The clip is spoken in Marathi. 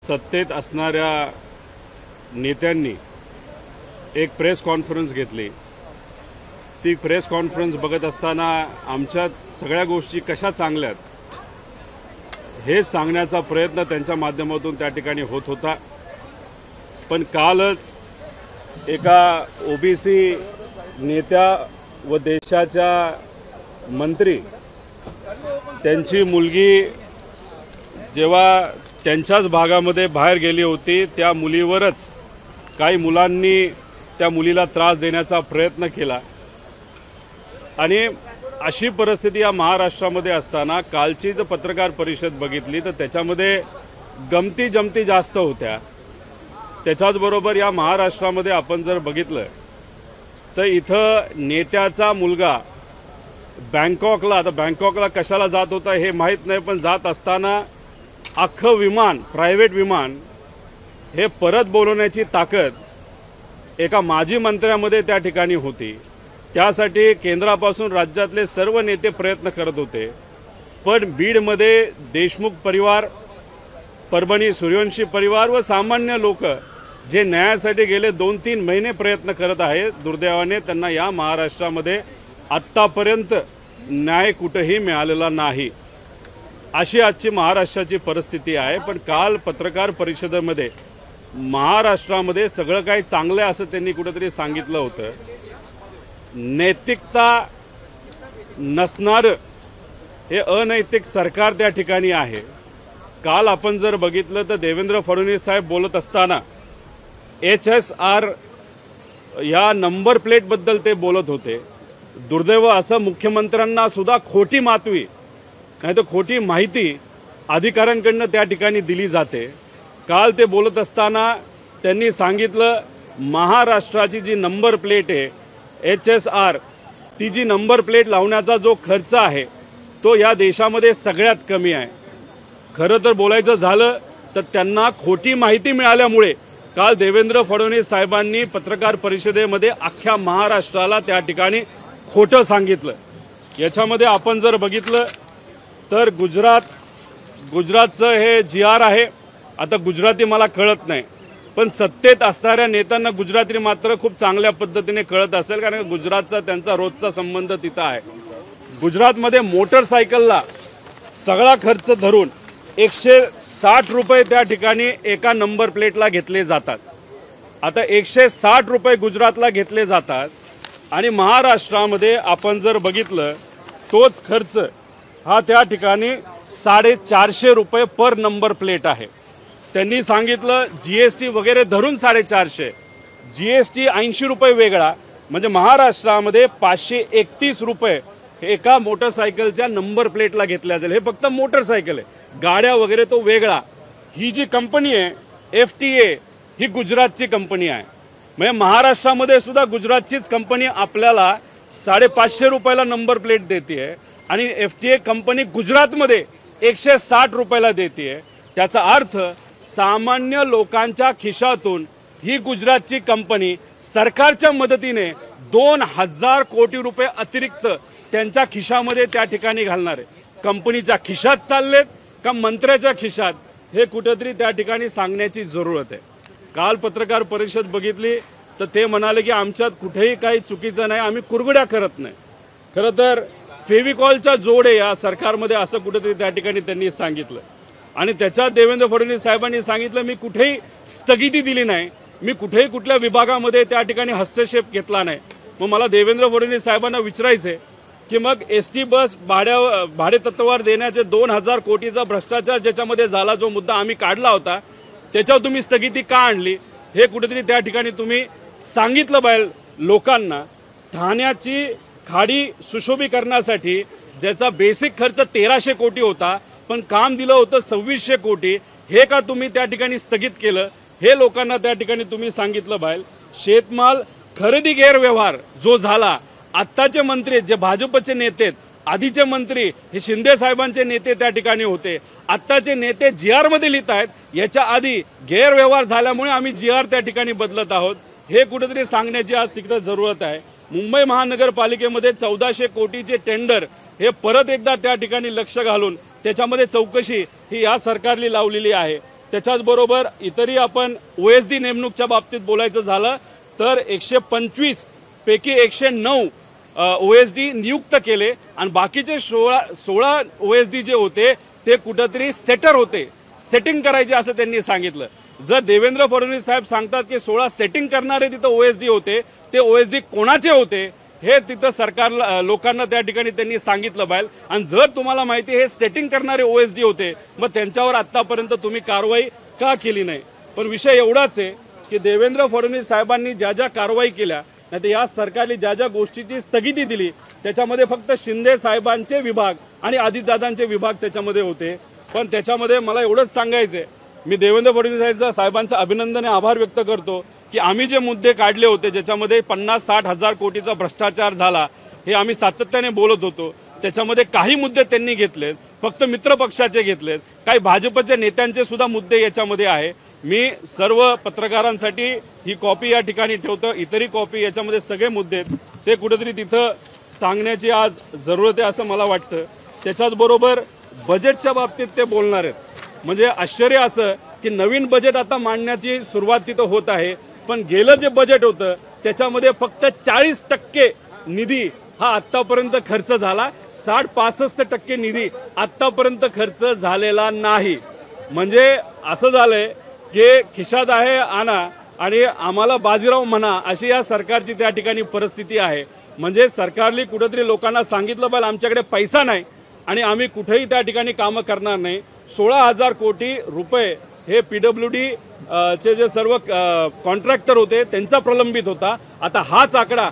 सत्तेत असणाऱ्या नेत्यांनी एक प्रेस कॉन्फरन्स घेतली। ती प्रेस कॉन्फरन्स बघत असताना आमच्यात सगळ्या गोष्टी कशा चांगल्या हे सांगण्याचा प्रयत्न त्यांच्या माध्यमातून त्या ठिकाणी होत होता। पण कालच एका ओबीसी नेत्या व देशाच्या मंत्री त्यांची मुलगी जेव्हा त्यांच्याच भागामध्ये बाहेर गेली होती, त्या मुलीवरच काही मुलांनी त्या मुलीला त्रास देण्याचा प्रयत्न केला आणि अशी परिस्थिती या महाराष्ट्रामध्ये असताना कालची जर पत्रकार परिषद बघितली तर त्याच्यामध्ये गमती जमती जास्त होत्या। त्याच्याचबरोबर या महाराष्ट्रामध्ये आपण जर बघितलं तर इथं नेत्याचा मुलगा बँकॉकला, आता बँकॉकला कशाला जात होता हे माहीत नाही, पण जात असताना अख्खं विमान, प्रायव्हेट विमान हे परत बोलवण्याची ताकद एका माजी मंत्र्यामध्ये त्या ठिकाणी होती। त्यासाठी केंद्रापासून राज्यातले सर्व नेते प्रयत्न करत होते, पण बीडमध्ये देशमुख परिवार, परभणी सूर्यवंशी परिवार व सामान्य लोक जे न्यायासाठी गेले 2-3 महिने प्रयत्न करत आहेत, दुर्दैवाने त्यांना या महाराष्ट्रामध्ये आत्तापर्यंत न्याय कुठेही मिळालेला नाही। अशी आजची महाराष्ट्राची परिस्थिती आहे। पण काल पत्रकार परिषदेमध्ये महाराष्ट्रामध्ये सगळं काही चांगलं आहे असं त्यांनी कुठेतरी सांगितलं होतं। नैतिकता नसणारं हे अनैतिक सरकार त्या ठिकाणी आहे। काल आपण जर बघितलं तर देवेंद्र फडणवीस साहेब बोलत असताना HSR या नंबर प्लेटबद्दल ते बोलत होते। दुर्दैव असं मुख्यमंत्र्यांना सुद्धा खोटी मातवी नाही तर खोटी माहिती अधिकाऱ्यांकडून त्या ठिकाणी दिली जाते। काल ते बोलत असताना त्यांनी सांगितलं महाराष्ट्राची जी नंबर प्लेट आहे HSR, ती जी नंबर प्लेट लावण्याचा जो खर्च आहे तो या देशामध्ये सगळ्यात कमी आहे। खरं तर बोलायचं झालं तर त्यांना खोटी माहिती मिळाल्यामुळे काल देवेंद्र फडणवीस साहेबांनी पत्रकार परिषदेमध्ये अख्ख्या महाराष्ट्राला त्या ठिकाणी खोटं सांगितलं। याच्यामध्ये आपण जर बघितलं तर गुजरातचं हे GR आहे। आता गुजराती मला कळत नाही, पण सत्तेत असणाऱ्या नेत्यांना गुजराती मात्र खूप चांगल्या पद्धतीने कळत असेल, कारण गुजरातचा त्यांचा रोजचा संबंध तिथं आहे। गुजरातमध्ये मोटरसायकलला सगळा खर्च धरून 160 रुपये त्या ठिकाणी एका नंबर प्लेटला घेतले जातात। आता 160 रुपये गुजरातला घेतले जातात आणि महाराष्ट्रामध्ये आपण जर बघितलं तोच खर्च हा त्या ठिकाणी 450 रुपये पर नंबर प्लेट आहे। त्यांनी सांगितलं GST वगैरे धरून 450, GST 80 रुपये वेगळा, म्हणजे महाराष्ट्रामध्ये 531 रुपये एका मोटरसायकलच्या नंबर प्लेटला घेतल्या जाईल। हे फक्त मोटरसायकल आहे, गाड्या वगैरे तो वेगळा। ही जी कंपनी आहे FTA ही गुजरातची कंपनी आहे, म्हणजे महाराष्ट्रामध्ये सुद्धा गुजरातचीच कंपनी आपल्याला 550 रुपयाला नंबर प्लेट देते आणि FTA कंपनी गुजरातमध्ये 160 रुपयाला देते। त्याचा अर्थ सामान्य लोकांच्या खिशातून ही गुजरातची कंपनी सरकारच्या मदतीने 2000 कोटी रुपये अतिरिक्त त्यांच्या खिशामध्ये त्या ठिकाणी घालणार आहे। कंपनीच्या खिशात चाललेत का मंत्र्याच्या खिशात, हे कुठेतरी त्या ठिकाणी सांगण्याची जरूरत आहे। काल पत्रकार परिषद बघितली तर ते म्हणाले की आमच्यात कुठेही काही चुकीचं नाही, आम्ही कुरघड्या करत नाही। खरं तर फेविकॉलचा जोड आहे या सरकारमध्ये असं कुठेतरी त्या ठिकाणी त्यांनी सांगितलं आणि त्याच्यात देवेंद्र फडणवीस साहेबांनी सांगितलं मी कुठेही स्थगिती दिली नाही, मी कुठेही कुठल्या विभागामध्ये त्या ठिकाणी हस्तक्षेप घेतला नाही। मग मला देवेंद्र फडणवीस साहेबांना विचारायचं आहे की मग ST बस भाडे तत्वावर देण्याचे 2000 कोटीचा भ्रष्टाचार ज्याच्यामध्ये झाला, जो मुद्दा आम्ही काढला होता, त्याच्यावर तुम्ही स्थगिती का आणली, हे कुठेतरी त्या ठिकाणी तुम्ही सांगितलं पाहिजे लोकांना। ठाण्याची खाडी सुशोभीकरणासाठी ज्याचा बेसिक खर्च 1300 कोटी होता, पण काम दिलं होतं 2600 कोटी, हे का तुम्ही त्या ठिकाणी स्थगित केलं, हे लोकांना त्या ठिकाणी तुम्ही सांगितलं पाहिजे। शेतमाल खरेदी गैरव्यवहार जो झाला, आत्ताचे मंत्री जे भाजपचे नेते, आधीचे मंत्री हे शिंदे साहेबांचे नेते त्या ठिकाणी होते, आत्ताचे नेते GR मध्ये लिहित आहेत, याच्या आधी गैरव्यवहार झाल्यामुळे आम्ही GR त्या ठिकाणी बदलत आहोत, हे कुठेतरी सांगण्याची आज तिकडे जरूरत आहे। मुंबई महानगरपालिकेमध्ये 1400 कोटीचे टेंडर हे परत एकदा त्या ठिकाणी लक्ष घालून त्याच्यामध्ये चौकशी ही या सरकारने लावलेली आहे। त्याच्याचबरोबर इतरही आपण OSD नेमणूकच्या बाबतीत बोलायचं झालं तर 125 पैकी 109 OSD नियुक्त केले आणि बाकीचे 16 OSD जे होते ते कुठेतरी सेटर होते, सेटिंग करायचे असं त्यांनी सांगितलं। जर देवेंद्र फडणवीस साहेब सांगतात की 16 सेटिंग करणारे तिथं OSD होते, ते OSD कोणाचे होते हे तिथं सरकार लोकांना त्या ठिकाणी त्यांनी सांगितलं पाहिजे। आणि जर तुम्हाला माहिती हे सेटिंग करणारे OSD होते मग त्यांच्यावर आतापर्यंत तुम्ही कारवाई का केली नाही? पण विषय एवढाच आहे की देवेंद्र फडणवीस साहेबांनी ज्या ज्या कारवाई केल्या नाही तर या सरकारने ज्या ज्या गोष्टीची स्थगिती दिली त्याच्यामध्ये फक्त शिंदे साहेबांचे विभाग आणि अजितदादांचे विभाग त्याच्यामध्ये होते। पण त्याच्यामध्ये मला एवढंच सांगायचंय, मी देवेंद्र फडणवीस साहेबांचं अभिनंदन आणि आभार व्यक्त करतो की आम्ही जे मुद्दे काढले होते ज्याच्यामध्ये 50-60 हजार कोटीचा भ्रष्टाचार झाला हे आम्ही सातत्याने बोलत होतो, त्याच्यामध्ये काही मुद्दे त्यांनी घेतलेत, फक्त मित्रपक्षाचे घेतलेत, काही भाजपच्या नेत्यांचे सुद्धा मुद्दे याच्यामध्ये आहे। मी सर्व पत्रकारांसाठी ही कॉपी या ठिकाणी ठेवतो, इतरही कॉपी याच्यामध्ये सगळे मुद्दे आहेत ते कुठेतरी तिथं सांगण्याची आज जरूरत आहे असं मला वाटतं। त्याच्याचबरोबर बजेटच्या बाबतीत ते बोलणार आहेत, म्हणजे आश्चर्य असं की नवीन बजेट आता मांडण्याची सुरुवात तिथं होत आहे, पण गेलं जे बजेट होतं त्याच्यामध्ये फक्त 40% निधी हा आतापर्यंत खर्च झाला, 60-65% निधी आतापर्यंत खर्च झालेला नाही। म्हणजे असं झालंय की खिशात आहे आणा आणि आम्हाला बाजीराव म्हणा अशी या सरकारची त्या ठिकाणी परिस्थिती आहे। म्हणजे सरकारने कुठेतरी लोकांना सांगितलं पाहिजे आमच्याकडे पैसा नाही आणि आम्ही कुठेही त्या ठिकाणी कामं करणार नाही। 16,000 कोटी रुपये हे PWD चे जे सर्व कॉन्ट्रॅक्टर होते त्यांचा प्रलंबित होता, आता हाच आकडा